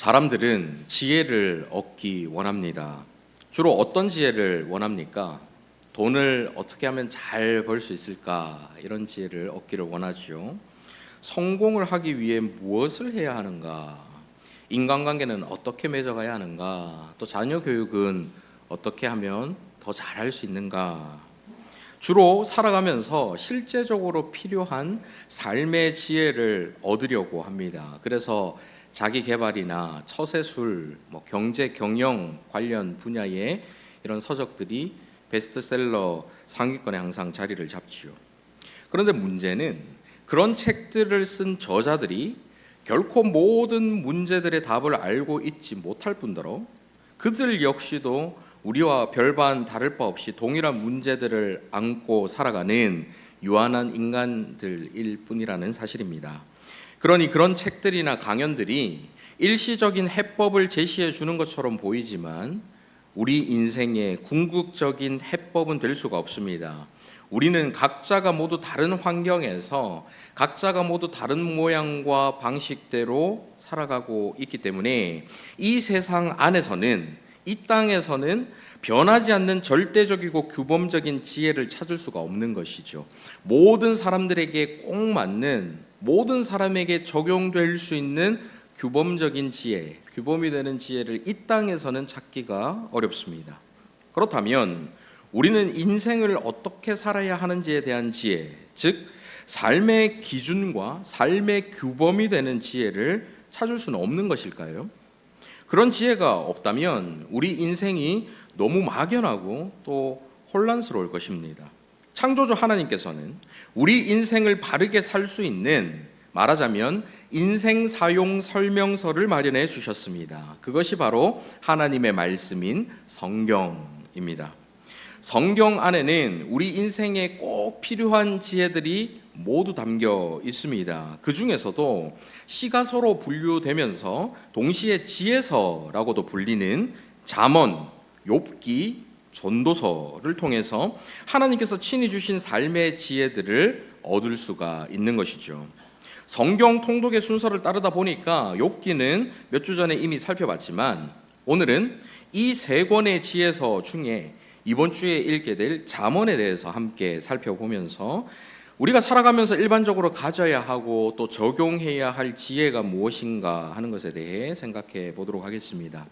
사람들은 지혜를 얻기 원합니다. 주로 어떤 지혜를 원합니까? 돈을 어떻게 하면 잘 벌 수 있을까? 이런 지혜를 얻기를 원하죠. 성공을 하기 위해 무엇을 해야 하는가? 인간관계는 어떻게 맺어가야 하는가? 또 자녀 교육은 어떻게 하면 더 잘할 수 있는가? 주로 살아가면서 실제적으로 필요한 삶의 지혜를 얻으려고 합니다. 그래서 자기 개발이나 처세술, 경제 경영 관련 분야의 이런 서적들이 베스트셀러 상위권에 항상 자리를 잡지요. 그런데 문제는 그런 책들을 쓴 저자들이 결코 모든 문제들의 답을 알고 있지 못할 뿐더러 그들 역시도 우리와 별반 다를 바 없이 동일한 문제들을 안고 살아가는 유한한 인간들일 뿐이라는 사실입니다. 그러니 그런 책들이나 강연들이 일시적인 해법을 제시해 주는 것처럼 보이지만 우리 인생의 궁극적인 해법은 될 수가 없습니다. 우리는 각자가 모두 다른 환경에서 각자가 모두 다른 모양과 방식대로 살아가고 있기 때문에 이 세상 안에서는, 이 땅에서는 변하지 않는 절대적이고 규범적인 지혜를 찾을 수가 없는 것이죠. 모든 사람들에게 꼭 맞는, 모든 사람에게 적용될 수 있는 규범적인 지혜, 규범이 되는 지혜를 이 땅에서는 찾기가 어렵습니다. 그렇다면 우리는 인생을 어떻게 살아야 하는지에 대한 지혜, 즉 삶의 기준과 삶의 규범이 되는 지혜를 찾을 수는 없는 것일까요? 그런 지혜가 없다면 우리 인생이 너무 막연하고 또 혼란스러울 것입니다. 창조주 하나님께서는 우리 인생을 바르게 살 수 있는, 말하자면 인생 사용 설명서를 마련해 주셨습니다. 그것이 바로 하나님의 말씀인 성경입니다. 성경 안에는 우리 인생에 꼭 필요한 지혜들이 모두 담겨 있습니다. 그 중에서도 시가서로 분류되면서 동시에 지혜서라고도 불리는 잠언, 욥기, 전도서를 통해서 하나님께서 친히 주신 삶의 지혜들을 얻을 수가 있는 것이죠. 성경 통독의 순서를 따르다 보니까 욥기는 몇 주 전에 이미 살펴봤지만 오늘은 이 세 권의 지혜서 중에 이번 주에 읽게 될 잠언에 대해서 함께 살펴보면서 우리가 살아가면서 일반적으로 가져야 하고 또 적용해야 할 지혜가 무엇인가 하는 것에 대해 생각해 보도록 하겠습니다.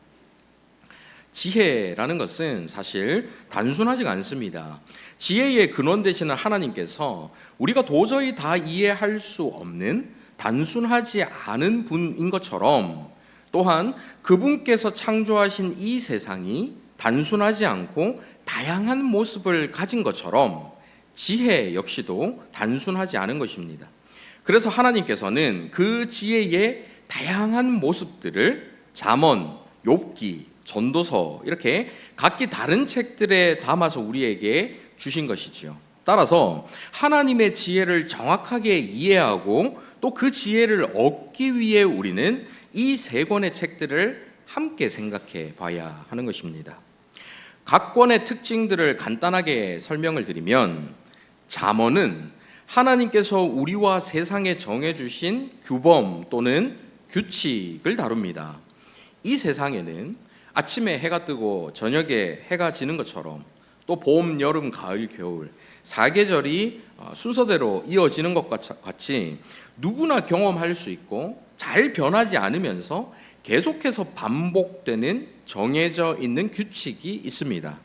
지혜라는 것은 사실 단순하지가 않습니다. 지혜의 근원 되시는 하나님께서 우리가 도저히 다 이해할 수 없는 단순하지 않은 분인 것처럼 또한 그분께서 창조하신 이 세상이 단순하지 않고 다양한 모습을 가진 것처럼 지혜 역시도 단순하지 않은 것입니다. 그래서 하나님께서는 그 지혜의 다양한 모습들을 잠언, 욥기, 전도서 이렇게 각기 다른 책들에 담아서 우리에게 주신 것이지요. 따라서 하나님의 지혜를 정확하게 이해하고 또 그 지혜를 얻기 위해 우리는 이 세 권의 책들을 함께 생각해 봐야 하는 것입니다. 각 권의 특징들을 간단하게 설명을 드리면 잠언은 하나님께서 우리와 세상에 정해주신 규범 또는 규칙을 다룹니다. 이 세상에는 아침에 해가 뜨고 저녁에 해가 지는 것처럼 또 봄, 여름, 가을, 겨울 사계절이 순서대로 이어지는 것 같이 누구나 경험할 수 있고 잘 변하지 않으면서 계속해서 반복되는 정해져 있는 규칙이 있습니다.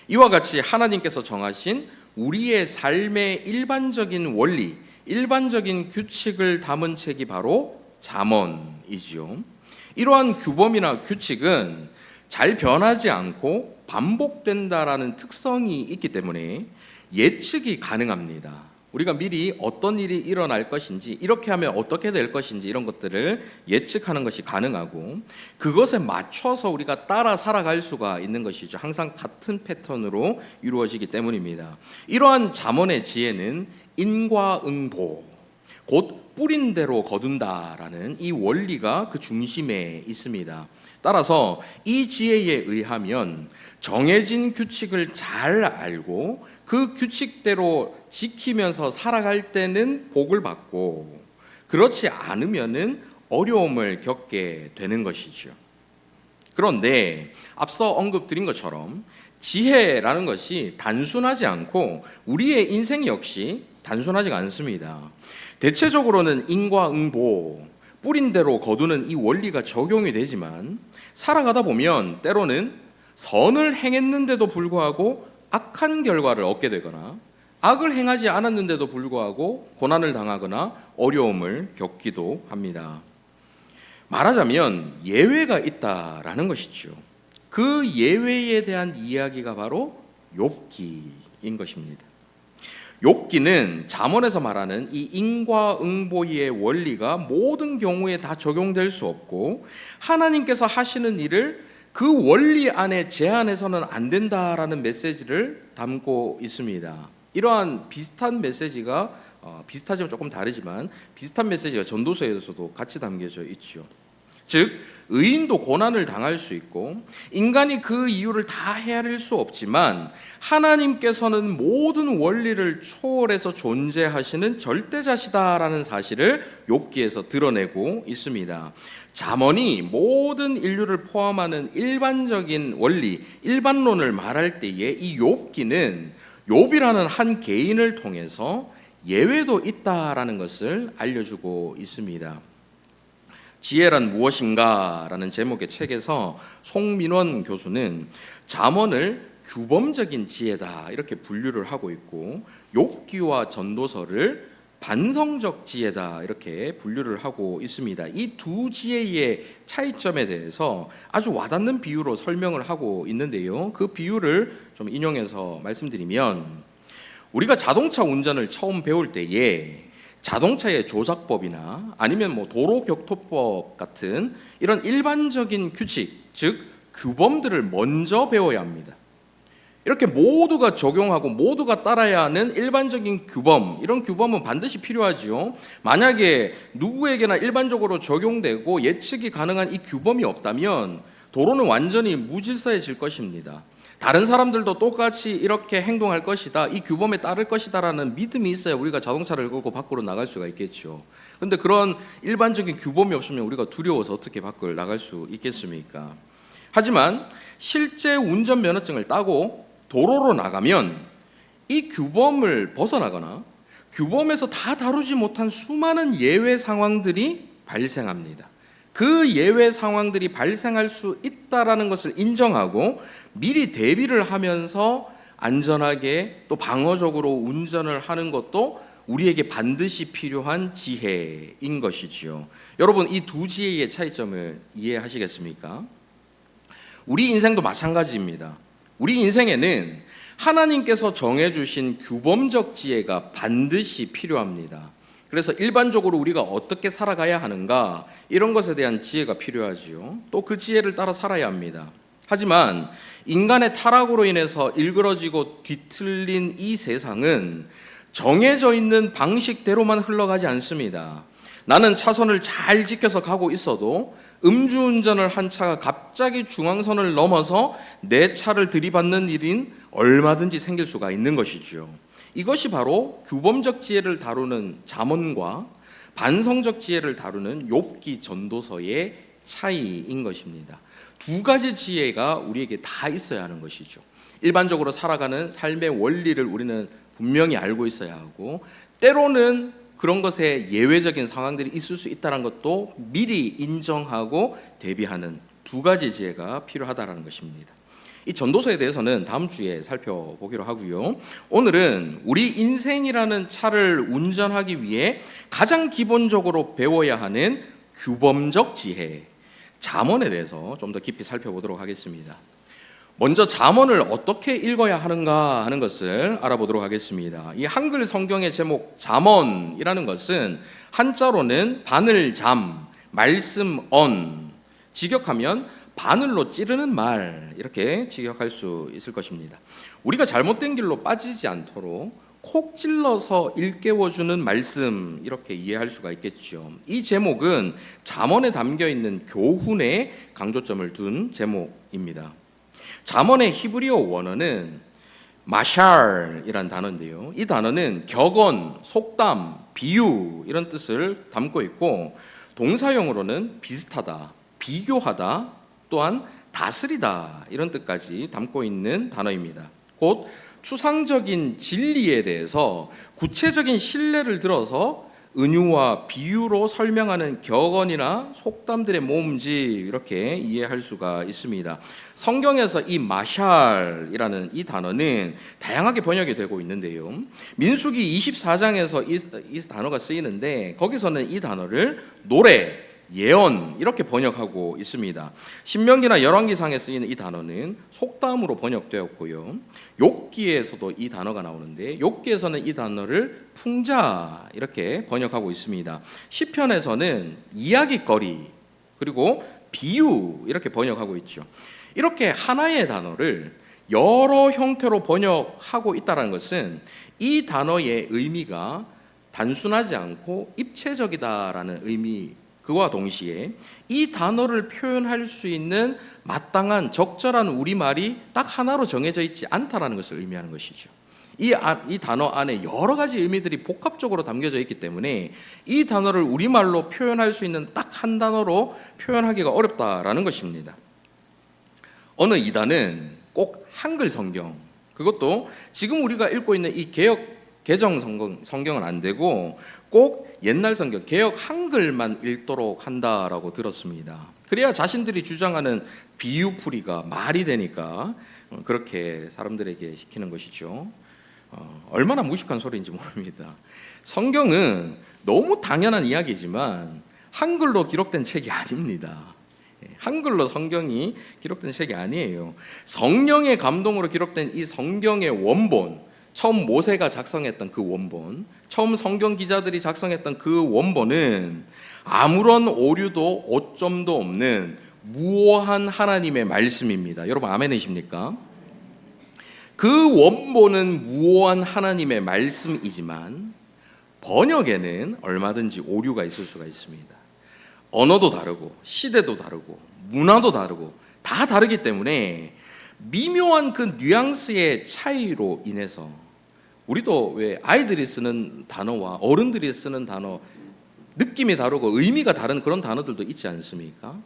이와 같이 하나님께서 정하신 우리의 삶의 일반적인 원리, 일반적인 규칙을 담은 책이 바로 잠언이지요. 이러한 규범이나 규칙은 잘 변하지 않고 반복된다라는 특성이 있기 때문에 예측이 가능합니다. 우리가 미리 어떤 일이 일어날 것인지, 이렇게 하면 어떻게 될 것인지 이런 것들을 예측하는 것이 가능하고 그것에 맞춰서 우리가 따라 살아갈 수가 있는 것이죠. 항상 같은 패턴으로 이루어지기 때문입니다. 이러한 잠언의 지혜는 인과응보, 곧 뿌린 대로 거둔다라는 이 원리가 그 중심에 있습니다. 따라서 이 지혜에 의하면 정해진 규칙을 잘 알고 그 규칙대로 지키면서 살아갈 때는 복을 받고 그렇지 않으면은 어려움을 겪게 되는 것이죠. 그런데 앞서 언급드린 것처럼 지혜라는 것이 단순하지 않고 우리의 인생 역시 단순하지가 않습니다. 대체적으로는 인과응보, 뿌린 대로 거두는 이 원리가 적용이 되지만 살아가다 보면 때로는 선을 행했는데도 불구하고 악한 결과를 얻게 되거나 악을 행하지 않았는데도 불구하고 고난을 당하거나 어려움을 겪기도 합니다. 말하자면 예외가 있다라는 것이죠. 그 예외에 대한 이야기가 바로 욥기인 것입니다. 욥기는 잠언에서 말하는 이 인과응보의 원리가 모든 경우에 다 적용될 수 없고 하나님께서 하시는 일을 그 원리 안에 제한해서는 안 된다라는 메시지를 담고 있습니다. 이러한 비슷한 메시지가 비슷하지만 조금 다르지만 비슷한 메시지가 전도서에서도 같이 담겨져 있죠. 즉 의인도 고난을 당할 수 있고 인간이 그 이유를 다 헤아릴 수 없지만 하나님께서는 모든 원리를 초월해서 존재하시는 절대자시다라는 사실을 욥기에서 드러내고 있습니다. 잠언이 모든 인류를 포함하는 일반적인 원리, 일반론을 말할 때에 이 욥기는 욥이라는 한 개인을 통해서 예외도 있다라는 것을 알려주고 있습니다. 지혜란 무엇인가? 라는 제목의 책에서 송민원 교수는 잠언을 규범적인 지혜다 이렇게 분류를 하고 있고 욥기와 전도서를 반성적 지혜다 이렇게 분류를 하고 있습니다. 이 두 지혜의 차이점에 대해서 아주 와닿는 비유로 설명을 하고 있는데요. 그 비유를 좀 인용해서 말씀드리면 우리가 자동차 운전을 처음 배울 때에 자동차의 조작법이나 아니면 도로교통법 같은 이런 일반적인 규칙, 즉 규범들을 먼저 배워야 합니다. 이렇게 모두가 적용하고 모두가 따라야 하는 일반적인 규범, 이런 규범은 반드시 필요하죠. 만약에 누구에게나 일반적으로 적용되고 예측이 가능한 이 규범이 없다면 도로는 완전히 무질서해질 것입니다. 다른 사람들도 똑같이 이렇게 행동할 것이다, 이 규범에 따를 것이다라는 믿음이 있어야 우리가 자동차를 끌고 밖으로 나갈 수가 있겠죠. 그런데 그런 일반적인 규범이 없으면 우리가 두려워서 어떻게 밖을 나갈 수 있겠습니까? 하지만 실제 운전면허증을 따고 도로로 나가면 이 규범을 벗어나거나 규범에서 다 다루지 못한 수많은 예외 상황들이 발생합니다. 그 예외 상황들이 발생할 수 있다라는 것을 인정하고 미리 대비를 하면서 안전하게 또 방어적으로 운전을 하는 것도 우리에게 반드시 필요한 지혜인 것이지요. 여러분, 이 두 지혜의 차이점을 이해하시겠습니까? 우리 인생도 마찬가지입니다. 우리 인생에는 하나님께서 정해주신 규범적 지혜가 반드시 필요합니다. 그래서 일반적으로 우리가 어떻게 살아가야 하는가, 이런 것에 대한 지혜가 필요하지요. 또 그 지혜를 따라 살아야 합니다. 하지만 인간의 타락으로 인해서 일그러지고 뒤틀린 이 세상은 정해져 있는 방식대로만 흘러가지 않습니다. 나는 차선을 잘 지켜서 가고 있어도 음주운전을 한 차가 갑자기 중앙선을 넘어서 내 차를 들이받는 일인 얼마든지 생길 수가 있는 것이죠. 이것이 바로 규범적 지혜를 다루는 잠언과 반성적 지혜를 다루는 욥기 전도서의 차이인 것입니다. 두 가지 지혜가 우리에게 다 있어야 하는 것이죠. 일반적으로 살아가는 삶의 원리를 우리는 분명히 알고 있어야 하고, 때로는 그런 것에 예외적인 상황들이 있을 수 있다는 것도 미리 인정하고 대비하는 두 가지 지혜가 필요하다는 것입니다. 이 전도서에 대해서는 다음 주에 살펴보기로 하고요. 오늘은 우리 인생이라는 차를 운전하기 위해 가장 기본적으로 배워야 하는 규범적 지혜, 잠언에 대해서 좀 더 깊이 살펴보도록 하겠습니다. 먼저 잠언을 어떻게 읽어야 하는가 하는 것을 알아보도록 하겠습니다. 이 한글 성경의 제목 잠언이라는 것은 한자로는 바늘잠, 말씀언, 직역하면 바늘로 찌르는 말, 이렇게 직역할 수 있을 것입니다. 우리가 잘못된 길로 빠지지 않도록 콕 찔러서 일깨워주는 말씀, 이렇게 이해할 수가 있겠죠. 이 제목은 잠언에 담겨있는 교훈에 강조점을 둔 제목입니다. 잠언의 히브리어 원어는 마샬이란 단어인데요, 이 단어는 격언, 속담, 비유 이런 뜻을 담고 있고 동사용으로는 비슷하다, 비교하다, 또한 다스리다 이런 뜻까지 담고 있는 단어입니다. 곧 추상적인 진리에 대해서 구체적인 신뢰를 들어서 은유와 비유로 설명하는 격언이나 속담들의 모음집 이렇게 이해할 수가 있습니다. 성경에서 이 마샬이라는 이 단어는 다양하게 번역이 되고 있는데요. 민수기 24장에서 이 단어가 쓰이는데 거기서는 이 단어를 노래, 예언 이렇게 번역하고 있습니다. 신명기나 열왕기상에 쓰이는 이 단어는 속담으로 번역되었고요. 욥기에서도 이 단어가 나오는데 욥기에서는 이 단어를 풍자 이렇게 번역하고 있습니다. 시편에서는 이야기거리 그리고 비유 이렇게 번역하고 있죠. 이렇게 하나의 단어를 여러 형태로 번역하고 있다는 것은 이 단어의 의미가 단순하지 않고 입체적이다라는 의미, 그와 동시에 이 단어를 표현할 수 있는 마땅한 적절한 우리말이 딱 하나로 정해져 있지 않다라는 것을 의미하는 것이죠. 이 단어 안에 여러 가지 의미들이 복합적으로 담겨져 있기 때문에 이 단어를 우리말로 표현할 수 있는 딱 한 단어로 표현하기가 어렵다라는 것입니다. 어느 이단은 꼭 한글 성경, 그것도 지금 우리가 읽고 있는 이 개정 성경은 안 되고 꼭 옛날 성경 개역 한글만 읽도록 한다라고 들었습니다. 그래야 자신들이 주장하는 비유풀이가 말이 되니까 그렇게 사람들에게 시키는 것이죠. 얼마나 무식한 소리인지 모릅니다. 성경은 너무 당연한 이야기지만 한글로 기록된 책이 아닙니다. 한글로 성경이 기록된 책이 아니에요. 성령의 감동으로 기록된 이 성경의 원본, 처음 모세가 작성했던 그 원본, 처음 성경 기자들이 작성했던 그 원본은 아무런 오류도 오점도 없는 무오한 하나님의 말씀입니다. 여러분 아멘이십니까? 그 원본은 무오한 하나님의 말씀이지만 번역에는 얼마든지 오류가 있을 수가 있습니다. 언어도 다르고 시대도 다르고 문화도 다르고 다 다르기 때문에 미묘한 그 뉘앙스의 차이로 인해서 우리도 왜 아이들이 쓰는 단어와 어른들이 쓰는 단어 느낌이 다르고 의미가 다른 그런 단어들도 있지 않습니까?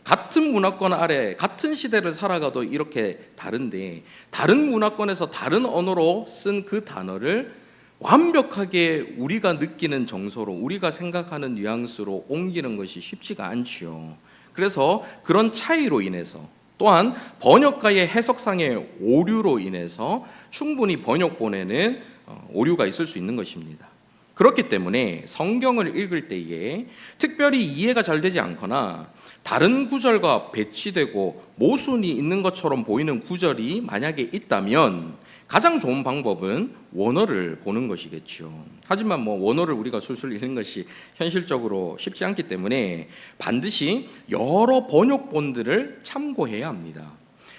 같은 문화권 아래 같은 시대를 살아가도 이렇게 다른데 다른 문화권에서 다른 언어로 쓴 그 단어를 완벽하게 우리가 느끼는 정서로 우리가 생각하는 뉘앙스로 옮기는 것이 쉽지가 않지요. 그래서 그런 차이로 인해서 또한 번역가의 해석상의 오류로 인해서 충분히 번역본에는 오류가 있을 수 있는 것입니다. 그렇기 때문에 성경을 읽을 때에 특별히 이해가 잘 되지 않거나 다른 구절과 배치되고 모순이 있는 것처럼 보이는 구절이 만약에 있다면 가장 좋은 방법은 원어를 보는 것이겠죠. 하지만 원어를 우리가 술술 읽는 것이 현실적으로 쉽지 않기 때문에 반드시 여러 번역본들을 참고해야 합니다.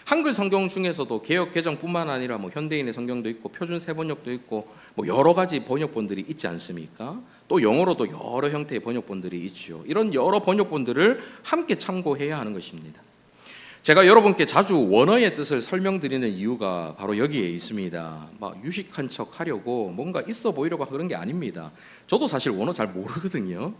한글 성경 중에서도 개역 개정뿐만 아니라 현대인의 성경도 있고 표준 세번역도 있고 여러 가지 번역본들이 있지 않습니까? 또 영어로도 여러 형태의 번역본들이 있죠. 이런 여러 번역본들을 함께 참고해야 하는 것입니다. 제가 여러분께 자주 원어의 뜻을 설명드리는 이유가 바로 여기에 있습니다. 유식한 척 하려고 뭔가 있어 보이려고 그런 게 아닙니다. 저도 사실 원어 잘 모르거든요.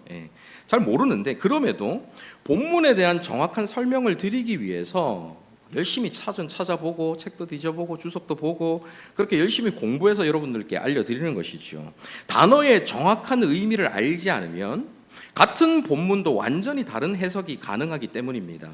잘 모르는데 그럼에도 본문에 대한 정확한 설명을 드리기 위해서 열심히 찾아보고 책도 뒤져보고 주석도 보고 그렇게 열심히 공부해서 여러분들께 알려드리는 것이죠. 단어의 정확한 의미를 알지 않으면 같은 본문도 완전히 다른 해석이 가능하기 때문입니다.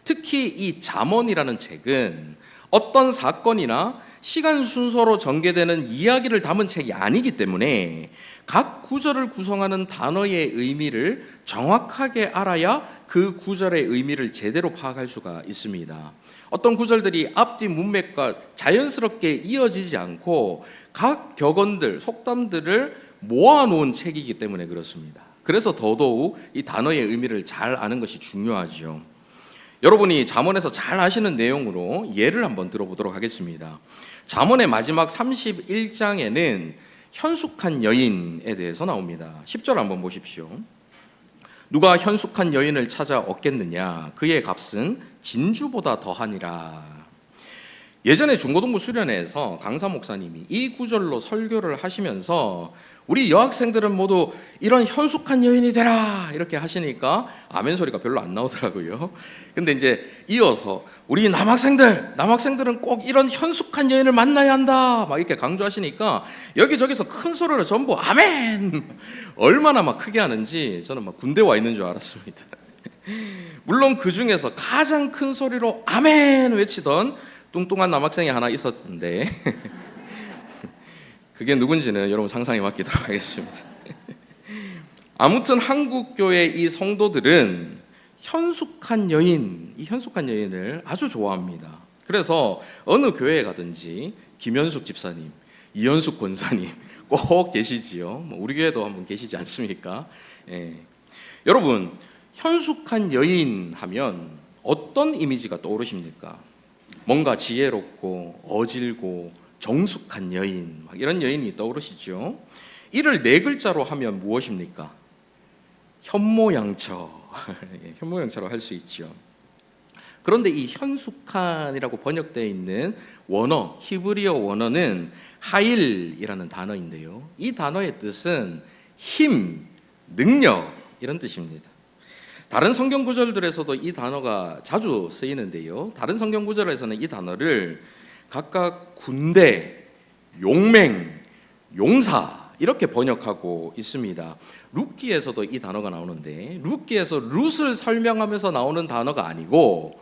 특히 이 잠언이라는 책은 어떤 사건이나 시간 순서로 전개되는 이야기를 담은 책이 아니기 때문에 각 구절을 구성하는 단어의 의미를 정확하게 알아야 그 구절의 의미를 제대로 파악할 수가 있습니다. 어떤 구절들이 앞뒤 문맥과 자연스럽게 이어지지 않고 각 격언들, 속담들을 모아놓은 책이기 때문에 그렇습니다. 그래서 더더욱 이 단어의 의미를 잘 아는 것이 중요하죠. 여러분이 잠언에서 잘 아시는 내용으로 예를 한번 들어보도록 하겠습니다. 잠언의 마지막 31장에는 현숙한 여인에 대해서 나옵니다. 10절 한번 보십시오. 누가 현숙한 여인을 찾아 얻겠느냐? 그의 값은 진주보다 더하니라. 예전에 중고등부 수련회에서 강사 목사님이 이 구절로 설교를 하시면서 우리 여학생들은 모두 이런 현숙한 여인이 되라 이렇게 하시니까 아멘 소리가 별로 안 나오더라고요. 근데 이제 이어서 우리 남학생들은 꼭 이런 현숙한 여인을 만나야 한다 막 이렇게 강조하시니까 여기저기서 큰 소리로 전부 아멘 얼마나 막 크게 하는지 저는 막 군대 와 있는 줄 알았습니다. 물론 그 중에서 가장 큰 소리로 아멘 외치던 뚱뚱한 남학생이 하나 있었는데 그게 누군지는 여러분 상상에 맡기도록 하겠습니다. 아무튼 한국교회 이 성도들은 현숙한 여인, 이 현숙한 여인을 아주 좋아합니다. 그래서 어느 교회에 가든지 김현숙 집사님, 이현숙 권사님 꼭 계시지요. 우리 교회도 한번 계시지 않습니까? 예. 여러분, 현숙한 여인 하면 어떤 이미지가 떠오르십니까? 뭔가 지혜롭고 어질고 정숙한 여인, 막 이런 여인이 떠오르시죠. 이를 네 글자로 하면 무엇입니까? 현모양처. 현모양처로 할 수 있죠. 그런데 이 현숙한이라고 번역되어 있는 원어, 히브리어 원어는 하일이라는 단어인데요. 이 단어의 뜻은 힘, 능력 이런 뜻입니다. 다른 성경 구절들에서도 이 단어가 자주 쓰이는데요. 다른 성경 구절에서는 이 단어를 각각 군대, 용맹, 용사 이렇게 번역하고 있습니다. 룻기에서도 이 단어가 나오는데 룻기에서 룻을 설명하면서 나오는 단어가 아니고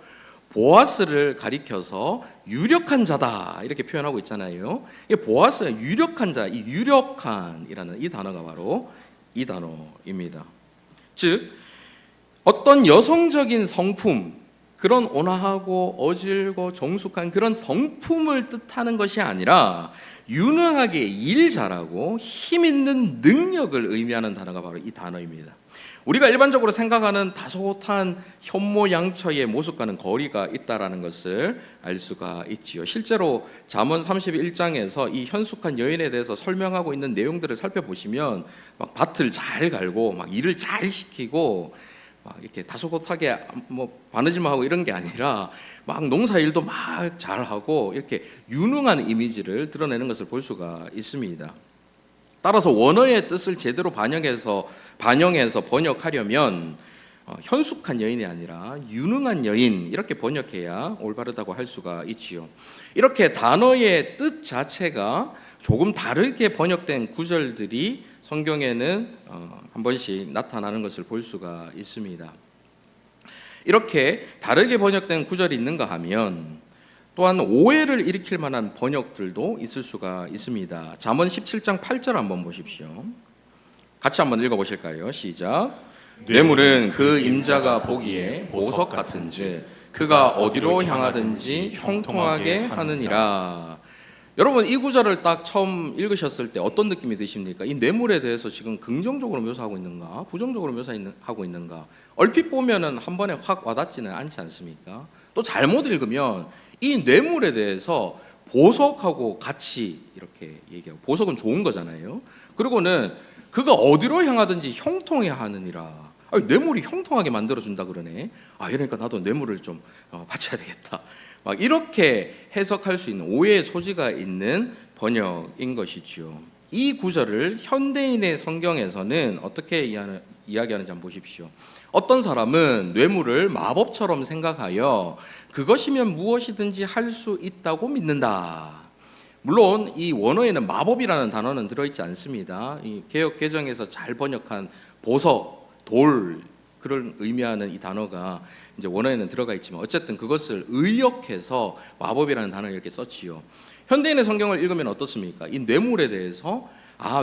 보아스를 가리켜서 유력한 자다 이렇게 표현하고 있잖아요. 이 보아스가 유력한 자, 이 유력한이라는 이 단어가 바로 이 단어입니다. 즉 어떤 여성적인 성품, 그런 온화하고 어질고 정숙한 그런 성품을 뜻하는 것이 아니라 유능하게 일 잘하고 힘 있는 능력을 의미하는 단어가 바로 이 단어입니다. 우리가 일반적으로 생각하는 다소곳한 현모양처의 모습과는 거리가 있다라는 것을 알 수가 있지요. 실제로 잠언 31장에서 이 현숙한 여인에 대해서 설명하고 있는 내용들을 살펴보시면 막 밭을 잘 갈고 막 일을 잘 시키고 막 이렇게 다소곳하게 뭐 바느질만 하고 이런 게 아니라 막 농사일도 막 잘하고 이렇게 유능한 이미지를 드러내는 것을 볼 수가 있습니다. 따라서 원어의 뜻을 제대로 반영해서 번역하려면 현숙한 여인이 아니라 유능한 여인 이렇게 번역해야 올바르다고 할 수가 있지요. 이렇게 단어의 뜻 자체가 조금 다르게 번역된 구절들이 성경에는 한 번씩 나타나는 것을 볼 수가 있습니다. 이렇게 다르게 번역된 구절이 있는가 하면 또한 오해를 일으킬 만한 번역들도 있을 수가 있습니다. 잠언 17장 8절 한번 보십시오. 같이 한번 읽어보실까요? 시작. 뇌물은 그 임자가 보기에 보석 같은지 그가 어디로 향하든지 형통하게 하느니라. 여러분 이 구절을 딱 처음 읽으셨을 때 어떤 느낌이 드십니까? 이 뇌물에 대해서 지금 긍정적으로 묘사하고 있는가? 부정적으로 묘사하고 있는가? 얼핏 보면은 한 번에 확 와닿지는 않지 않습니까? 또 잘못 읽으면 이 뇌물에 대해서 보석하고 같이 이렇게 얘기하고 보석은 좋은 거잖아요. 그리고는 그가 어디로 향하든지 형통해 하느니라. 뇌물이 형통하게 만들어준다 그러네. 이러니까 나도 뇌물을 좀 바쳐야 되겠다. 막 이렇게 해석할 수 있는 오해의 소지가 있는 번역인 것이죠. 이 구절을 현대인의 성경에서는 어떻게 이야기하는지 한번 보십시오. 어떤 사람은 뇌물을 마법처럼 생각하여 그것이면 무엇이든지 할 수 있다고 믿는다. 물론 이 원어에는 마법이라는 단어는 들어있지 않습니다. 이 개역 개정에서 잘 번역한 보석, 돌 그런 의미하는 이 단어가 이제 원어에는 들어가 있지만 어쨌든 그것을 의역해서 마법이라는 단어를 이렇게 썼지요. 현대인의 성경을 읽으면 어떻습니까? 이 뇌물에 대해서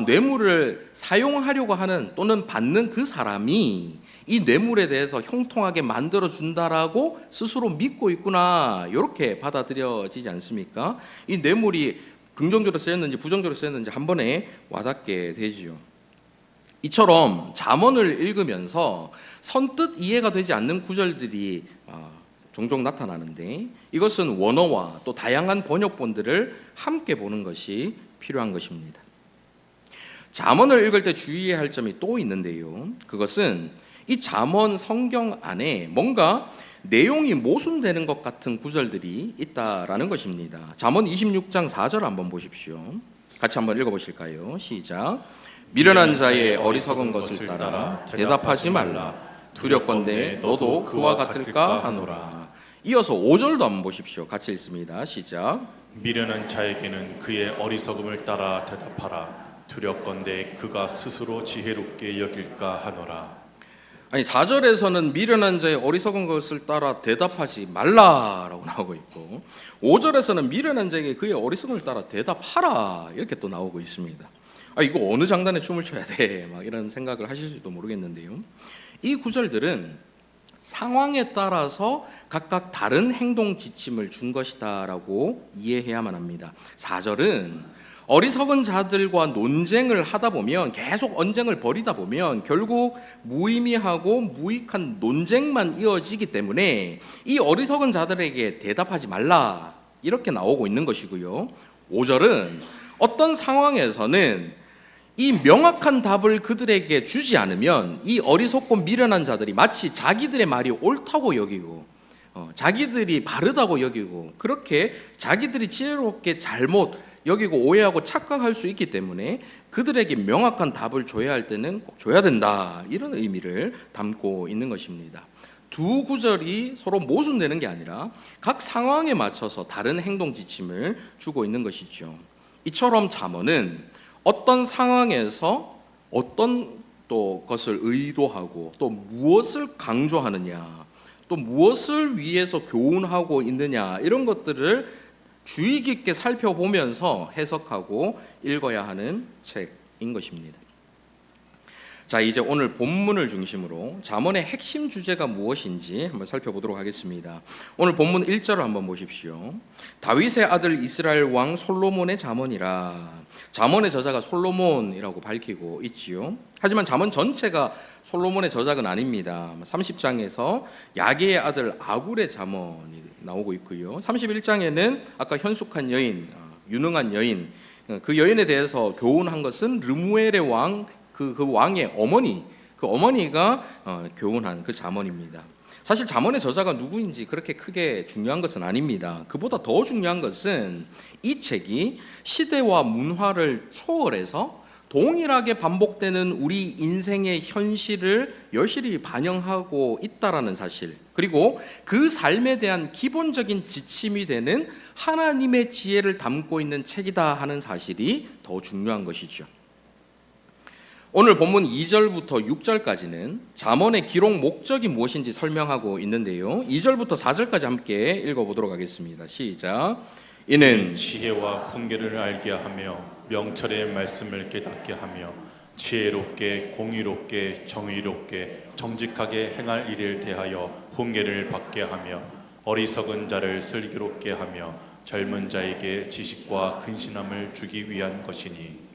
뇌물을 사용하려고 하는 또는 받는 그 사람이 이 뇌물에 대해서 형통하게 만들어준다라고 스스로 믿고 있구나 이렇게 받아들여지지 않습니까? 이 뇌물이 긍정적으로 쓰였는지 부정적으로 쓰였는지 한 번에 와닿게 되지요. 이처럼 잠언을 읽으면서 선뜻 이해가 되지 않는 구절들이 종종 나타나는데 이것은 원어와 또 다양한 번역본들을 함께 보는 것이 필요한 것입니다. 잠언을 읽을 때 주의해야 할 점이 또 있는데요. 그것은 이 잠언 성경 안에 뭔가 내용이 모순되는 것 같은 구절들이 있다라는 것입니다. 잠언 26장 4절 한번 보십시오. 같이 한번 읽어보실까요? 시작. 미련한 자의 어리석은 것을 따라 대답하지 말라. 두렵건대 너도 그와 같을까 하노라. 이어서 5절도 한번 보십시오. 같이 읽습니다. 시작. 미련한 자에게는 그의 어리석음을 따라 대답하라. 두렵건대 그가 스스로 지혜롭게 여길까 하노라. 아니 4절에서는 미련한 자의 어리석은 것을 따라 대답하지 말라라고 나오고 있고 5절에서는 미련한 자에게 그의 어리석음을 따라 대답하라 이렇게 또 나오고 있습니다. 이거 어느 장단에 춤을 춰야 돼? 막 이런 생각을 하실 수도 모르겠는데요. 이 구절들은 상황에 따라서 각각 다른 행동 지침을 준 것이다라고 이해해야만 합니다. 4절은 어리석은 자들과 논쟁을 하다 보면 계속 언쟁을 벌이다 보면 결국 무의미하고 무익한 논쟁만 이어지기 때문에 이 어리석은 자들에게 대답하지 말라 이렇게 나오고 있는 것이고요. 5절은 어떤 상황에서는 이 명확한 답을 그들에게 주지 않으면 이 어리석고 미련한 자들이 마치 자기들의 말이 옳다고 여기고 자기들이 바르다고 여기고 그렇게 자기들이 지혜롭게 잘못 여기고 오해하고 착각할 수 있기 때문에 그들에게 명확한 답을 줘야 할 때는 꼭 줘야 된다 이런 의미를 담고 있는 것입니다. 두 구절이 서로 모순되는 게 아니라 각 상황에 맞춰서 다른 행동 지침을 주고 있는 것이죠. 이처럼 잠언은 어떤 상황에서 어떤 또 것을 의도하고 또 무엇을 강조하느냐 또 무엇을 위해서 교훈하고 있느냐 이런 것들을 주의 깊게 살펴보면서 해석하고 읽어야 하는 책인 것입니다. 자, 이제 오늘 본문을 중심으로 잠언의 핵심 주제가 무엇인지 한번 살펴보도록 하겠습니다. 오늘 본문 1절을 한번 보십시오. 다윗의 아들 이스라엘 왕 솔로몬의 잠언이라. 잠언의 저자가 솔로몬이라고 밝히고 있지요. 하지만 잠언 전체가 솔로몬의 저작은 아닙니다. 30장에서 야게의 아들 아굴의 잠언이 나오고 있고요. 31장에는 아까 현숙한 여인, 유능한 여인, 그 여인에 대해서 교훈한 것은 르무엘의 왕, 그 왕의 어머니, 그 어머니가 교훈한 그 잠언입니다. 사실 잠언의 저자가 누구인지 그렇게 크게 중요한 것은 아닙니다. 그보다 더 중요한 것은 이 책이 시대와 문화를 초월해서 동일하게 반복되는 우리 인생의 현실을 여실히 반영하고 있다라는 사실, 그리고 그 삶에 대한 기본적인 지침이 되는 하나님의 지혜를 담고 있는 책이다 하는 사실이 더 중요한 것이죠. 오늘 본문 2절부터 6절까지는 잠언의 기록 목적이 무엇인지 설명하고 있는데요. 2절부터 4절까지 함께 읽어보도록 하겠습니다. 시작. 이는 지혜와 훈계를 알게 하며 명철의 말씀을 깨닫게 하며 지혜롭게 공의롭게 정의롭게 정직하게 행할 일을 대하여 훈계를 받게 하며 어리석은 자를 슬기롭게 하며 젊은 자에게 지식과 근신함을 주기 위한 것이니.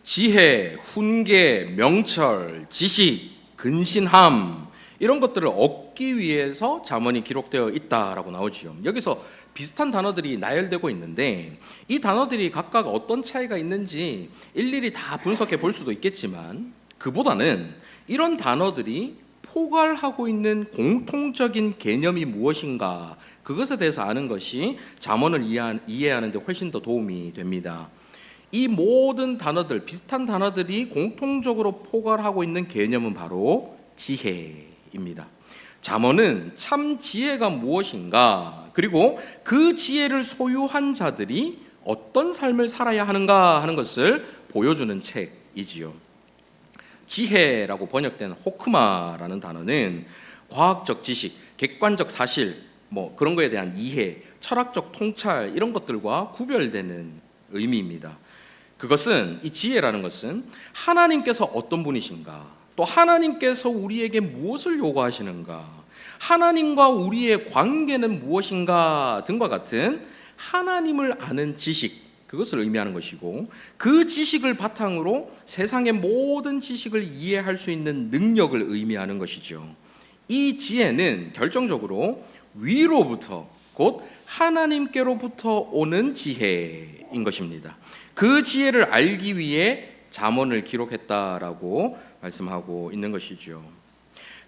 지혜, 훈계, 명철, 지식, 근신함 이런 것들을 얻기 위해서 잠언이 기록되어 있다라고 나오지요. 여기서 비슷한 단어들이 나열되고 있는데 이 단어들이 각각 어떤 차이가 있는지 일일이 다 분석해 볼 수도 있겠지만 그보다는 이런 단어들이 포괄하고 있는 공통적인 개념이 무엇인가 그것에 대해서 아는 것이 잠언을 이해하는 데 훨씬 더 도움이 됩니다. 이 모든 단어들, 비슷한 단어들이 공통적으로 포괄하고 있는 개념은 바로 지혜입니다. 잠언은 참 지혜가 무엇인가, 그리고 그 지혜를 소유한 자들이 어떤 삶을 살아야 하는가 하는 것을 보여주는 책이지요. 지혜라고 번역된 호크마라는 단어는 과학적 지식, 객관적 사실, 그런 거에 대한 이해, 철학적 통찰 이런 것들과 구별되는 의미입니다. 그것은 이 지혜라는 것은 하나님께서 어떤 분이신가, 또 하나님께서 우리에게 무엇을 요구하시는가, 하나님과 우리의 관계는 무엇인가 등과 같은 하나님을 아는 지식, 그것을 의미하는 것이고 그 지식을 바탕으로 세상의 모든 지식을 이해할 수 있는 능력을 의미하는 것이죠. 이 지혜는 결정적으로 위로부터 곧 하나님께로부터 오는 지혜인 것입니다. 그 지혜를 알기 위해 잠언을 기록했다라고 말씀하고 있는 것이죠.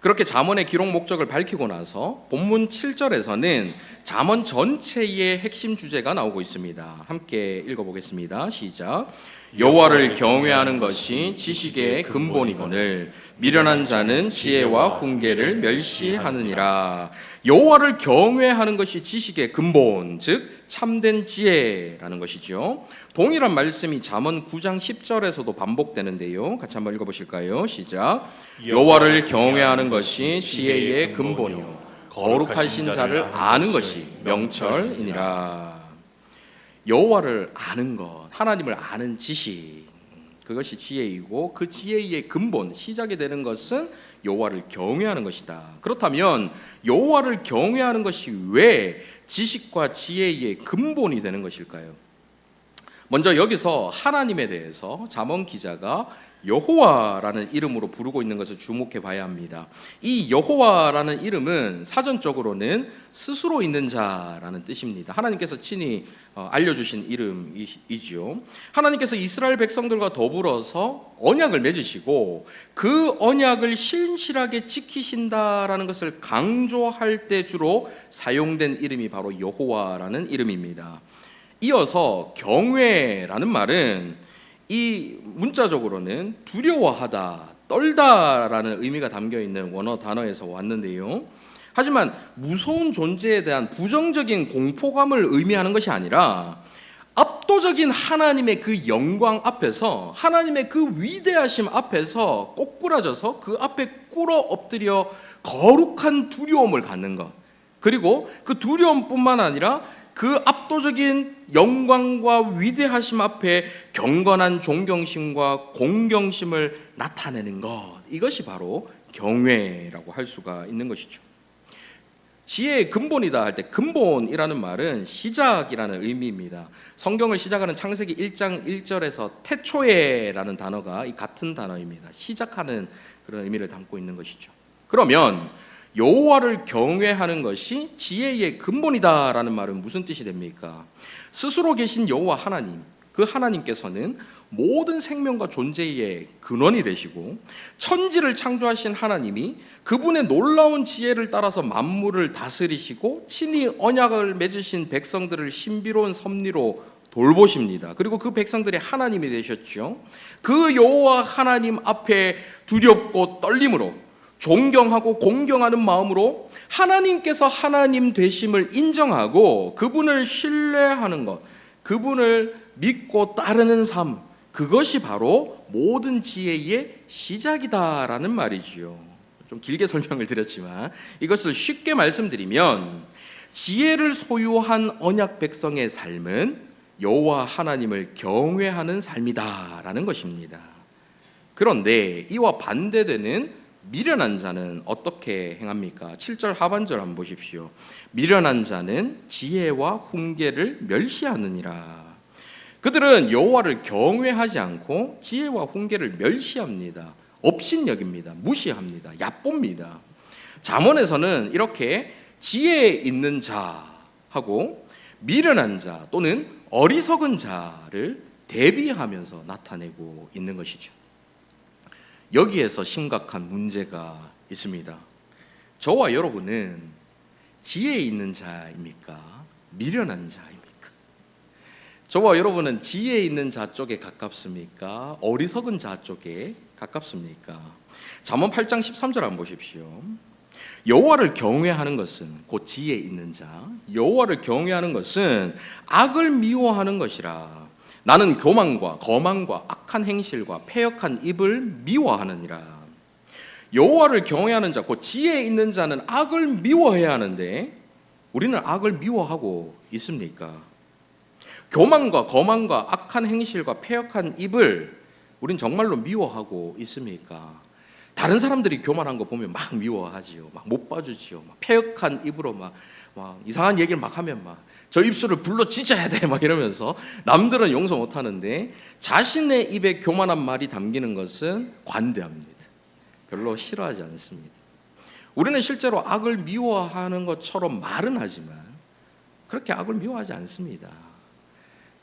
그렇게 잠언의 기록 목적을 밝히고 나서 본문 7절에서는 잠언 전체의 핵심 주제가 나오고 있습니다. 함께 읽어보겠습니다. 시작. 여호와를 경외하는 것이 지식의 근본이거늘 미련한 자는 지혜와 훈계를 멸시하느니라. 여호와를 경외하는 것이 지식의 근본, 즉 참된 지혜라는 것이죠. 동일한 말씀이 잠언 9장 10절에서도 반복되는데요. 같이 한번 읽어보실까요? 시작. 여호와를 경외하는 것이 지혜의 근본이요 거룩하신 자를 아는 것이 명철이니라. 여호와를 아는 것, 하나님을 아는 지식, 그것이 지혜이고 그 지혜의 근본, 시작이 되는 것은 여호와를 경외하는 것이다. 그렇다면 여호와를 경외하는 것이 왜 지식과 지혜의 근본이 되는 것일까요? 먼저 여기서 하나님에 대해서 잠언 기자가 여호와라는 이름으로 부르고 있는 것을 주목해 봐야 합니다. 이 여호와라는 이름은 사전적으로는 스스로 있는 자라는 뜻입니다. 하나님께서 친히 알려주신 이름이죠. 하나님께서 이스라엘 백성들과 더불어서 언약을 맺으시고 그 언약을 신실하게 지키신다라는 것을 강조할 때 주로 사용된 이름이 바로 여호와라는 이름입니다. 이어서 경외라는 말은 이 문자적으로는 두려워하다, 떨다라는 의미가 담겨있는 원어 단어에서 왔는데요. 하지만 무서운 존재에 대한 부정적인 공포감을 의미하는 것이 아니라 압도적인 하나님의 그 영광 앞에서, 하나님의 그 위대하심 앞에서 꼬꾸라져서 그 앞에 꿇어 엎드려 거룩한 두려움을 갖는 것, 그리고 그 두려움뿐만 아니라 그 압도적인 영광과 위대하심 앞에 경건한 존경심과 공경심을 나타내는 것, 이것이 바로 경외라고 할 수가 있는 것이죠. 지혜의 근본이다 할 때 근본이라는 말은 시작이라는 의미입니다. 성경을 시작하는 창세기 1장 1절에서 태초에라는 단어가 이 같은 단어입니다. 시작하는 그런 의미를 담고 있는 것이죠. 그러면 여호와를 경외하는 것이 지혜의 근본이다라는 말은 무슨 뜻이 됩니까? 스스로 계신 여호와 하나님, 그 하나님께서는 모든 생명과 존재의 근원이 되시고 천지를 창조하신 하나님이 그분의 놀라운 지혜를 따라서 만물을 다스리시고 친히 언약을 맺으신 백성들을 신비로운 섭리로 돌보십니다. 그리고 그 백성들이 하나님이 되셨죠. 그 여호와 하나님 앞에 두렵고 떨림으로 존경하고 공경하는 마음으로 하나님께서 하나님 되심을 인정하고 그분을 신뢰하는 것, 그분을 믿고 따르는 삶, 그것이 바로 모든 지혜의 시작이다라는 말이지요. 좀 길게 설명을 드렸지만 이것을 쉽게 말씀드리면 지혜를 소유한 언약 백성의 삶은 여호와 하나님을 경외하는 삶이다라는 것입니다. 그런데 이와 반대되는 미련한 자는 어떻게 행합니까? 7절 하반절 한번 보십시오. 미련한 자는 지혜와 훈계를 멸시하느니라. 그들은 여호와를 경외하지 않고 지혜와 훈계를 멸시합니다. 업신여깁니다. 무시합니다. 얕봅니다. 잠언에서는 이렇게 지혜 있는 자하고 미련한 자 또는 어리석은 자를 대비하면서 나타내고 있는 것이죠. 여기에서 심각한 문제가 있습니다. 저와 여러분은 지혜 있는 자입니까? 미련한 자입니까? 저와 여러분은 지혜 있는 자 쪽에 가깝습니까? 어리석은 자 쪽에 가깝습니까? 잠언 8장 13절 한번 보십시오. 여호와를 경외하는 것은 곧 지혜 있는 자, 여호와를 경외하는 것은 악을 미워하는 것이라. 나는 교만과 거만과 악한 행실과 패역한 입을 미워하느니라. 여호와를 경외하는 자, 곧 지혜 있는 자는 악을 미워해야 하는데 우리는 악을 미워하고 있습니까? 교만과 거만과 악한 행실과 패역한 입을 우린 정말로 미워하고 있습니까? 다른 사람들이 교만한 거 보면 막 미워하지요. 막 못 봐주지요. 막 패역한 입으로 막 이상한 얘기를 막 하면 저 입술을 불러 찢어야 돼 막 이러면서 남들은 용서 못 하는데 자신의 입에 교만한 말이 담기는 것은 관대합니다. 별로 싫어하지 않습니다. 우리는 실제로 악을 미워하는 것처럼 말은 하지만 그렇게 악을 미워하지 않습니다.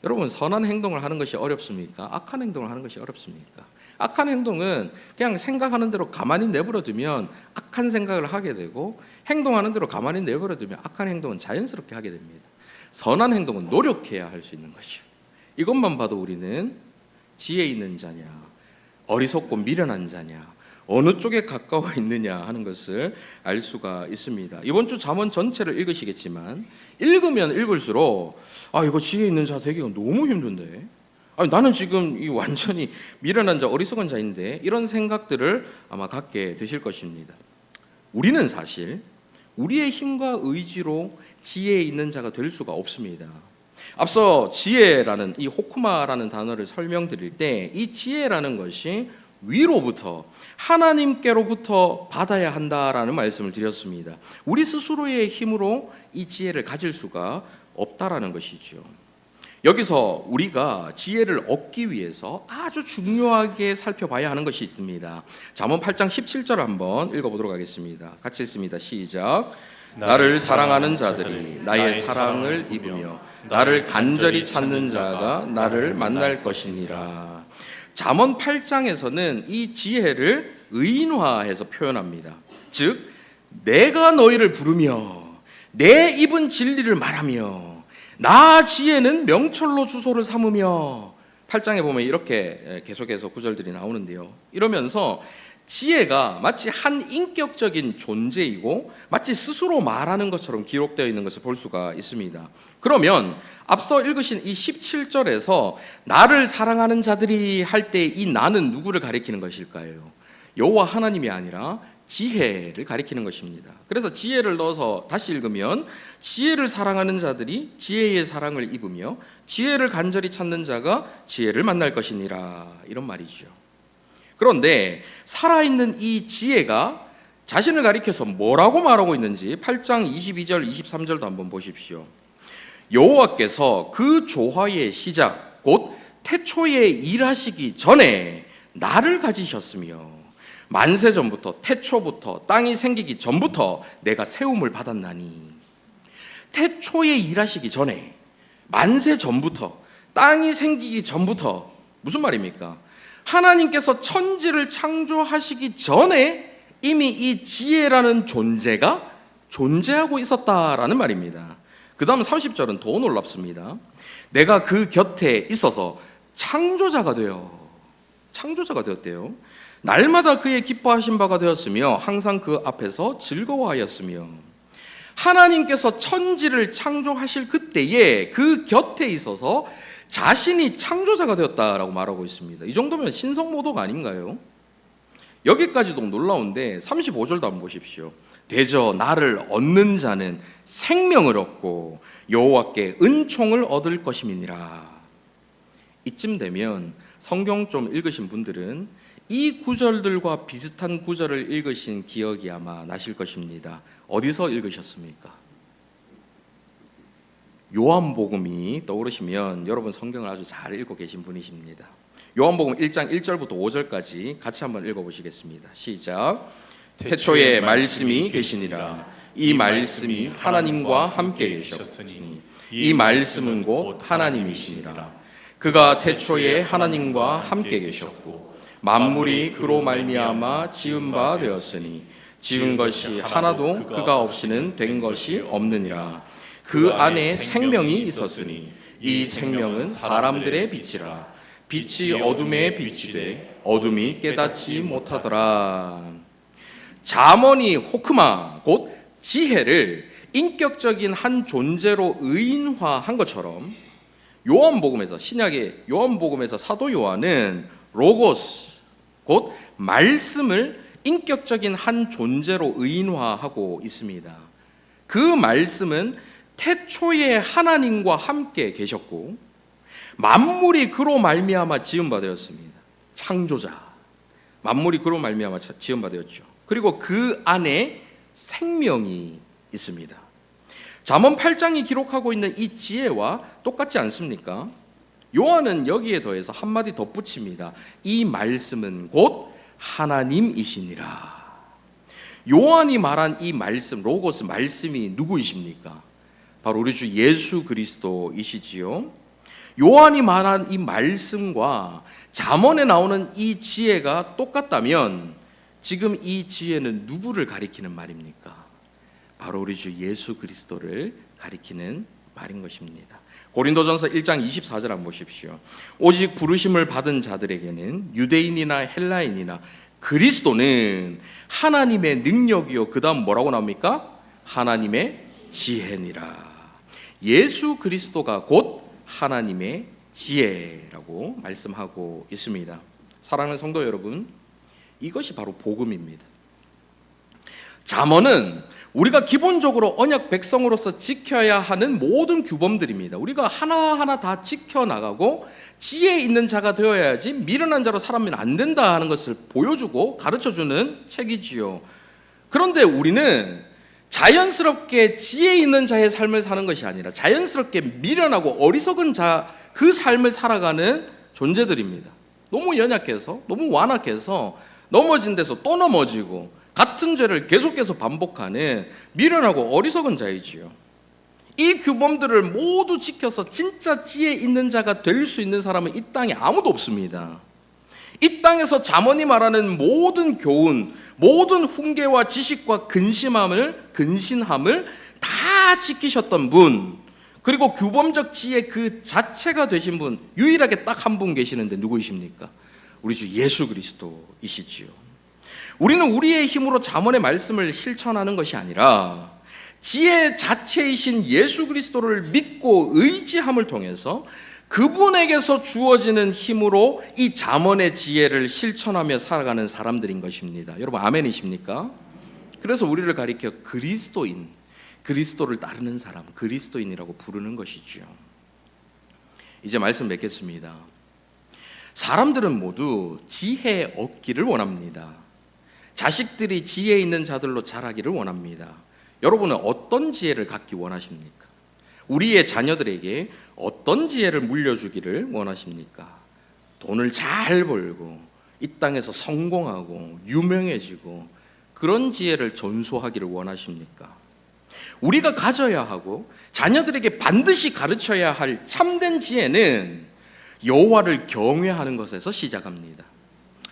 여러분, 선한 행동을 하는 것이 어렵습니까? 악한 행동을 하는 것이 어렵습니까? 악한 행동은 그냥 생각하는 대로 가만히 내버려 두면 악한 생각을 하게 되고, 행동하는 대로 가만히 내버려 두면 악한 행동은 자연스럽게 하게 됩니다. 선한 행동은 노력해야 할 수 있는 것이요. 이것만 봐도 우리는 지혜 있는 자냐, 어리석고 미련한 자냐, 어느 쪽에 가까워 있느냐 하는 것을 알 수가 있습니다. 이번 주 잠언 전체를 읽으시겠지만 읽으면 읽을수록 이거 지혜 있는 자 되기가 너무 힘든데, 나는 지금 이 완전히 미련한 자, 어리석은 자인데, 이런 생각들을 아마 갖게 되실 것입니다. 우리는 사실 우리의 힘과 의지로 지혜 있는 자가 될 수가 없습니다. 앞서 지혜라는 이 호크마라는 단어를 설명드릴 때 이 지혜라는 것이 위로부터, 하나님께로부터 받아야 한다라는 말씀을 드렸습니다. 우리 스스로의 힘으로 이 지혜를 가질 수가 없다라는 것이죠. 여기서 우리가 지혜를 얻기 위해서 아주 중요하게 살펴봐야 하는 것이 있습니다. 잠언 8장 17절 한번 읽어보도록 하겠습니다. 같이 읽습니다. 시작. 나를 사랑하는 자들이 나의 사랑을 입으며 나를 간절히 찾는 자가 나를 만날 것이니라. 잠언 8장에서는 이 지혜를 의인화해서 표현합니다. 즉, 내가 너희를 부르며 내 입은 진리를 말하며 나 지혜는 명철로 주소를 삼으며, 8장에 보면 이렇게 계속해서 구절들이 나오는데요. 이러면서 지혜가 마치 한 인격적인 존재이고 마치 스스로 말하는 것처럼 기록되어 있는 것을 볼 수가 있습니다. 그러면 앞서 읽으신 이 17절에서 나를 사랑하는 자들이 할 때 이 나는 누구를 가리키는 것일까요? 여호와 하나님이 아니라 지혜를 가리키는 것입니다. 그래서 지혜를 넣어서 다시 읽으면 지혜를 사랑하는 자들이 지혜의 사랑을 입으며 지혜를 간절히 찾는 자가 지혜를 만날 것이니라, 이런 말이죠. 그런데 살아있는 이 지혜가 자신을 가리켜서 뭐라고 말하고 있는지 8장 22절 23절도 한번 보십시오. 여호와께서 그 조화의 시작 곧 태초에 일하시기 전에 나를 가지셨으며 만세 전부터, 태초부터, 땅이 생기기 전부터 내가 세움을 받았나니. 태초에 일하시기 전에, 만세 전부터, 땅이 생기기 전부터, 무슨 말입니까? 하나님께서 천지를 창조하시기 전에 이미 이 지혜라는 존재가 존재하고 있었다라는 말입니다. 그 다음 30절은 더 놀랍습니다. 내가 그 곁에 있어서 창조자가 되었대요. 날마다 그의 기뻐하신 바가 되었으며 항상 그 앞에서 즐거워하였으며, 하나님께서 천지를 창조하실 그때에 그 곁에 있어서 자신이 창조자가 되었다라고 말하고 있습니다. 이 정도면 신성모독 아닌가요? 여기까지도 놀라운데 35절도 한번 보십시오. 대저 나를 얻는 자는 생명을 얻고 여호와께 은총을 얻을 것임이니라. 이쯤 되면 성경 좀 읽으신 분들은 이 구절들과 비슷한 구절을 읽으신 기억이 아마 나실 것입니다. 어디서 읽으셨습니까? 요한복음이 떠오르시면 여러분 성경을 아주 잘 읽고 계신 분이십니다. 요한복음 1장 1절부터 5절까지 같이 한번 읽어보시겠습니다. 시작. 태초에 말씀이 계시니라. 이 말씀이 하나님과 함께 계셨으니 이 말씀은 곧 하나님이시니라. 그가 태초에 하나님과 함께 계셨고 만물이 그로 말미암아 지은 바 되었으니 지은 것이 하나도 그가 없이는 된 것이 없느니라. 그 안에 생명이 있었으니 이 생명은 사람들의 빛이라. 빛이 어둠에 비치되 어둠이 깨닫지 못하더라. 잠언이 호크마 곧 지혜를 인격적인 한 존재로 의인화한 것처럼 요한복음에서, 신약의 요한복음에서 사도 요한은 로고스 곧 말씀을 인격적인 한 존재로 의인화하고 있습니다. 그 말씀은 태초에 하나님과 함께 계셨고 만물이 그로 말미암아 지은 바 되었습니다. 창조자, 만물이 그로 말미암아 지은 바 되었죠. 그리고 그 안에 생명이 있습니다. 잠언 8장이 기록하고 있는 이 지혜와 똑같지 않습니까? 요한은 여기에 더해서 한마디 덧붙입니다. 이 말씀은 곧 하나님이시니라. 요한이 말한 이 말씀, 로고스 말씀이 누구이십니까? 바로 우리 주 예수 그리스도이시지요. 요한이 말한 이 말씀과 잠언에 나오는 이 지혜가 똑같다면 지금 이 지혜는 누구를 가리키는 말입니까? 바로 우리 주 예수 그리스도를 가리키는 말인 것입니다. 고린도전서 1장 24절 한번 보십시오. 오직 부르심을 받은 자들에게는 유대인이나 헬라인이나 그리스도는 하나님의 능력이요, 그 다음 뭐라고 나옵니까? 하나님의 지혜니라. 예수 그리스도가 곧 하나님의 지혜라고 말씀하고 있습니다. 사랑하는 성도 여러분, 이것이 바로 복음입니다. 잠언은 우리가 기본적으로 언약 백성으로서 지켜야 하는 모든 규범들입니다. 우리가 하나하나 다 지켜나가고 지혜 있는 자가 되어야지 미련한 자로 살아면 안 된다 하는 것을 보여주고 가르쳐주는 책이지요. 그런데 우리는 자연스럽게 지혜 있는 자의 삶을 사는 것이 아니라 자연스럽게 미련하고 어리석은 자, 그 삶을 살아가는 존재들입니다. 너무 연약해서, 너무 완악해서 넘어진 데서 또 넘어지고 같은 죄를 계속해서 반복하는 미련하고 어리석은 자이지요. 이 규범들을 모두 지켜서 진짜 지혜 있는 자가 될 수 있는 사람은 이 땅에 아무도 없습니다. 이 땅에서 잠언이 말하는 모든 교훈, 모든 훈계와 지식과 근신함을 다 지키셨던 분, 그리고 규범적 지혜 그 자체가 되신 분, 유일하게 딱 한 분 계시는데 누구이십니까? 우리 주 예수 그리스도이시지요. 우리는 우리의 힘으로 잠언의 말씀을 실천하는 것이 아니라 지혜 자체이신 예수 그리스도를 믿고 의지함을 통해서 그분에게서 주어지는 힘으로 이 잠언의 지혜를 실천하며 살아가는 사람들인 것입니다. 여러분 아멘이십니까? 그래서 우리를 가리켜 그리스도인, 그리스도를 따르는 사람, 그리스도인이라고 부르는 것이지요. 이제 말씀 맺겠습니다. 사람들은 모두 지혜 얻기를 원합니다. 자식들이 지혜 있는 자들로 자라기를 원합니다. 여러분은 어떤 지혜를 갖기 원하십니까? 우리의 자녀들에게 어떤 지혜를 물려주기를 원하십니까? 돈을 잘 벌고 이 땅에서 성공하고 유명해지고 그런 지혜를 전수하기를 원하십니까? 우리가 가져야 하고 자녀들에게 반드시 가르쳐야 할 참된 지혜는 여호와를 경외하는 것에서 시작합니다.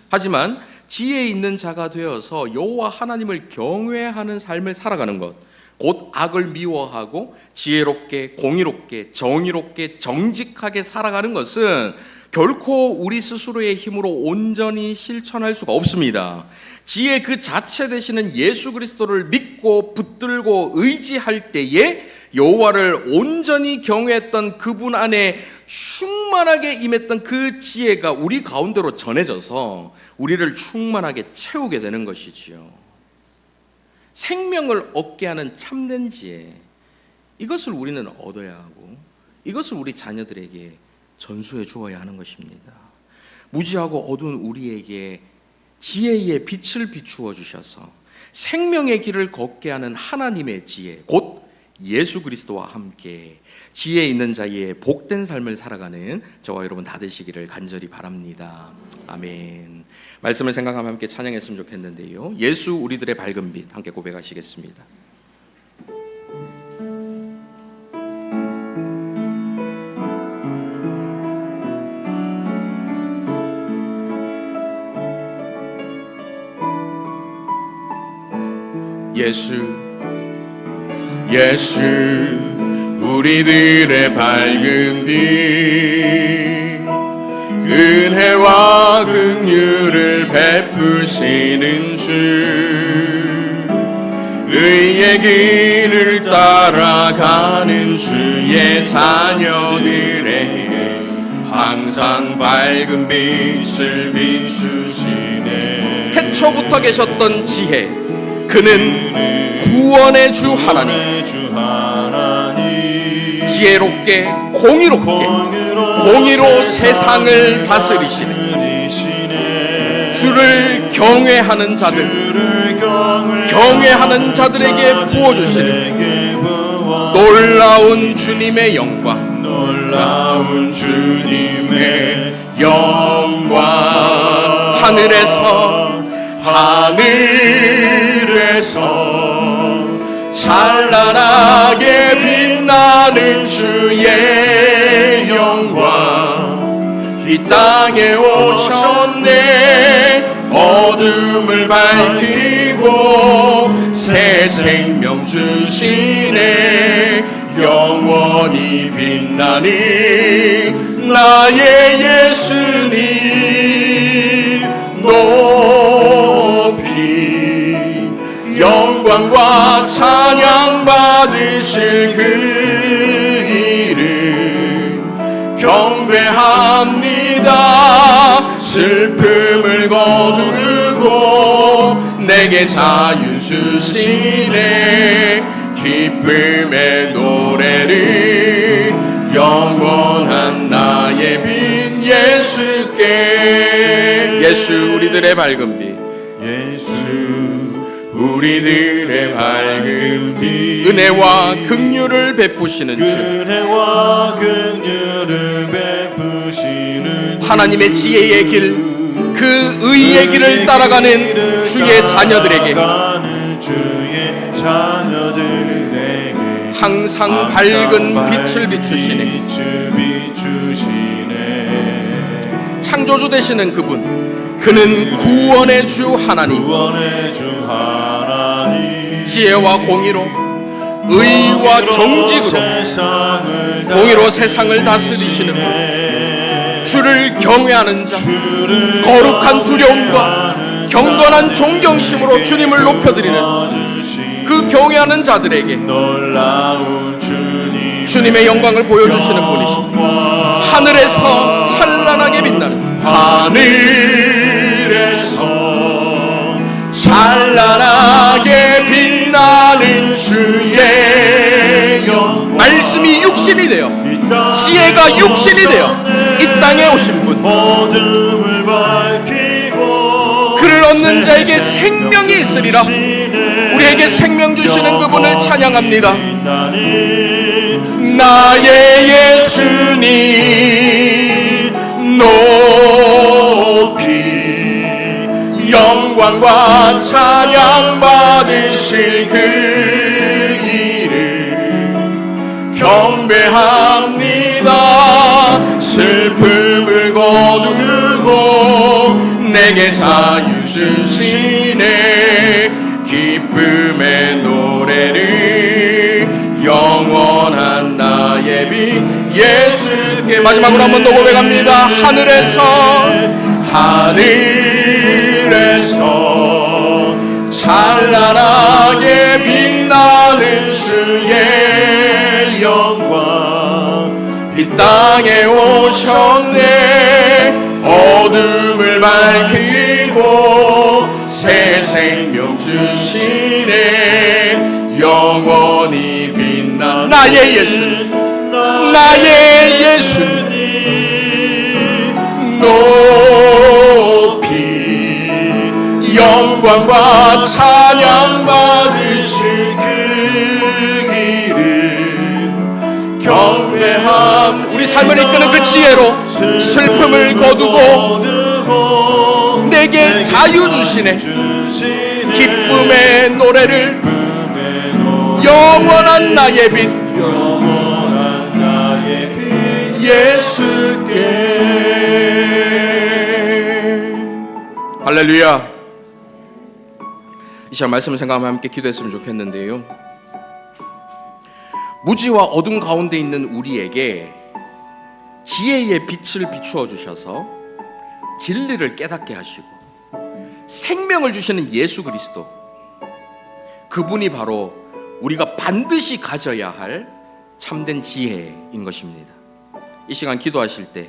하지만 지혜 있는 자가 되어서 여호와 하나님을 경외하는 삶을 살아가는 것, 곧 악을 미워하고 지혜롭게, 공의롭게, 정의롭게, 정직하게 살아가는 것은 결코 우리 스스로의 힘으로 온전히 실천할 수가 없습니다. 지혜 그 자체 되시는 예수 그리스도를 믿고 붙들고 의지할 때에 여호와를 온전히 경외했던 그분 안에 충만하게 임했던 그 지혜가 우리 가운데로 전해져서 우리를 충만하게 채우게 되는 것이지요. 생명을 얻게 하는 참된 지혜, 이것을 우리는 얻어야 하고 이것을 우리 자녀들에게 전수해 주어야 하는 것입니다. 무지하고 어두운 우리에게 지혜의 빛을 비추어 주셔서 생명의 길을 걷게 하는 하나님의 지혜, 곧 예수 그리스도와 함께 지혜 있는 자의 복된 삶을 살아가는 저와 여러분 다 되시기를 간절히 바랍니다. 아멘. 말씀을 생각하며 함께 찬양했으면 좋겠는데요. 예수 우리들의 밝은 빛 함께 고백하시겠습니다. 예수 우리들의 밝은 빛, 은혜와 긍휼을 베푸시는 주, 의의 길을 따라가는 주의 자녀들에게 항상 밝은 빛을 비추시네. 태초부터 계셨던 지혜, 그는 구원의 주 하나님, 지혜롭게 공의로 세상을 다스리시는 주를 경외하는 자들에게 부어주시는 놀라운 주님의 영광, 하늘에서 찬란하게 빛나는 주의 하나님의 영광 이 땅에 오셨네. 어둠을 밝히고 새 생명 주시네. 영원히 빛나는 나의 예수님 높이 영광과 찬양 받으실 그 이름 경배합니다. 슬픔을 거두고 내게 자유 주시네. 기쁨의 노래를 영원한 나의 빛 예수께. 예수 우리들의 밝은 빛, 예수 우리들의 밝은 빛, 은혜와 긍휼을 베푸시는 주, 은혜와 긍휼을 베푸시는 하나님의 지혜의 길, 그 의의 길을 따라가는 주의 자녀들에게 항상 밝은 빛을 비추시네. 창조주 되시는 그분, 그는 구원의 주 하나님. 지혜와 공의로, 의와 정직으로, 공의로 세상을 다스리시는 분, 주를 경외하는 자, 거룩한 두려움과 경건한 존경심으로 주님을 높여드리는 그 경외하는 자들에게 주님의 영광을 보여주시는 분이십니다. 하늘에서 찬란하게 빛나는, 하늘에서 찬란하게 빛나는 주의 영, 말씀이 육신이 되어, 지혜가 육신이 되어 이 땅에 오신 분, 그를 얻는 자에게 생명이 있으리라. 우리에게 생명 주시는 그분을 찬양합니다. 나의 예수님 높이 영광과 찬양 받으실 그 이름 경배합니다. 슬픔을 거두고 내게 자유 주시네. 기쁨의 노래를 영원한 나의 빛 예수께. 마지막으로 한 번 더 고백합니다. 하늘에서 찬란하게 빛나는 주의 영광 이 땅에 오셨네. 어둠을 밝히고 새 생명 주시네. 영원히 빛나 나의 예수, 나의 예수님 높이 영광과 찬양 받으실 그 길은 경배함. 우리 삶을 이끄는 그 지혜로 슬픔을 거두고 내게 자유 주시네. 기쁨의 노래를 영원한 나의 빛 예수께. 할렐루야. 이 시간 말씀을 생각하며 함께 기도했으면 좋겠는데요, 무지와 어둠 가운데 있는 우리에게 지혜의 빛을 비추어 주셔서 진리를 깨닫게 하시고 생명을 주시는 예수 그리스도, 그분이 바로 우리가 반드시 가져야 할 참된 지혜인 것입니다. 이 시간 기도하실 때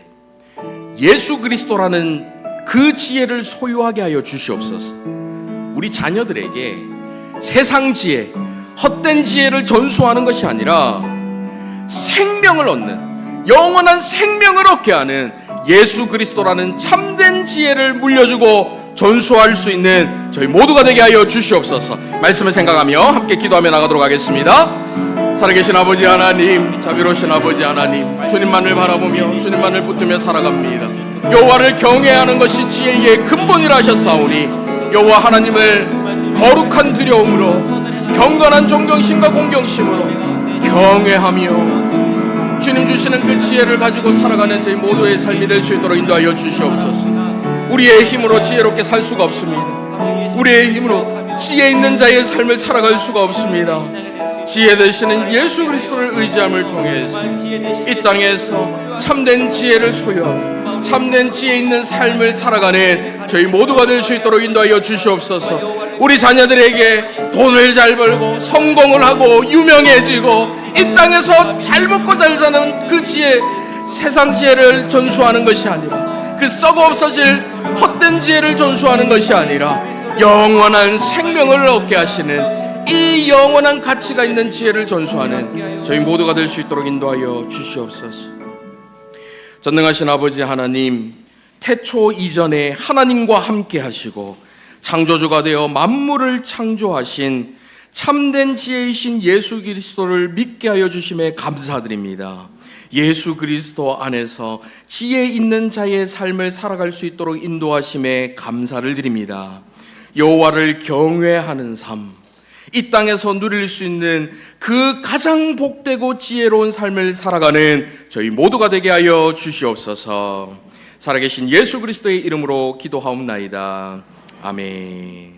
예수 그리스도라는 그 지혜를 소유하게 하여 주시옵소서. 우리 자녀들에게 세상 지혜, 헛된 지혜를 전수하는 것이 아니라 생명을 얻는, 영원한 생명을 얻게 하는 예수 그리스도라는 참된 지혜를 물려주고 전수할 수 있는 저희 모두가 되게 하여 주시옵소서. 말씀을 생각하며 함께 기도하며 나가도록 하겠습니다. 살아계신 아버지 하나님, 자비로우신 아버지 하나님, 주님만을 바라보며 주님만을 붙들며 살아갑니다. 여호와를 경외하는 것이 지혜의 근본이라 하셨사오니 여호와 하나님을 거룩한 두려움으로, 경건한 존경심과 공경심으로 경외하며 주님 주시는 그 지혜를 가지고 살아가는 저희 모두의 삶이 될 수 있도록 인도하여 주시옵소서. 우리의 힘으로 지혜롭게 살 수가 없습니다. 우리의 힘으로 지혜 있는 자의 삶을 살아갈 수가 없습니다. 지혜 되시는 예수 그리스도를 의지함을 통해서 이 땅에서 참된 지혜를 소유하고 참된 지혜 있는 삶을 살아가는 저희 모두가 될 수 있도록 인도하여 주시옵소서. 우리 자녀들에게 돈을 잘 벌고 성공을 하고 유명해지고 이 땅에서 잘 먹고 잘 사는 그 지혜, 세상 지혜를 전수하는 것이 아니라 그 썩어 없어질 헛된 지혜를 전수하는 것이 아니라 영원한 생명을 얻게 하시는 이 영원한 가치가 있는 지혜를 전수하는 저희 모두가 될 수 있도록 인도하여 주시옵소서. 전능하신 아버지 하나님, 태초 이전에 하나님과 함께 하시고 창조주가 되어 만물을 창조하신 참된 지혜이신 예수 그리스도를 믿게 하여 주심에 감사드립니다. 예수 그리스도 안에서 지혜 있는 자의 삶을 살아갈 수 있도록 인도하심에 감사를 드립니다. 여호와를 경외하는 삶, 이 땅에서 누릴 수 있는 그 가장 복되고 지혜로운 삶을 살아가는 저희 모두가 되게 하여 주시옵소서. 살아계신 예수 그리스도의 이름으로 기도하옵나이다. 아멘.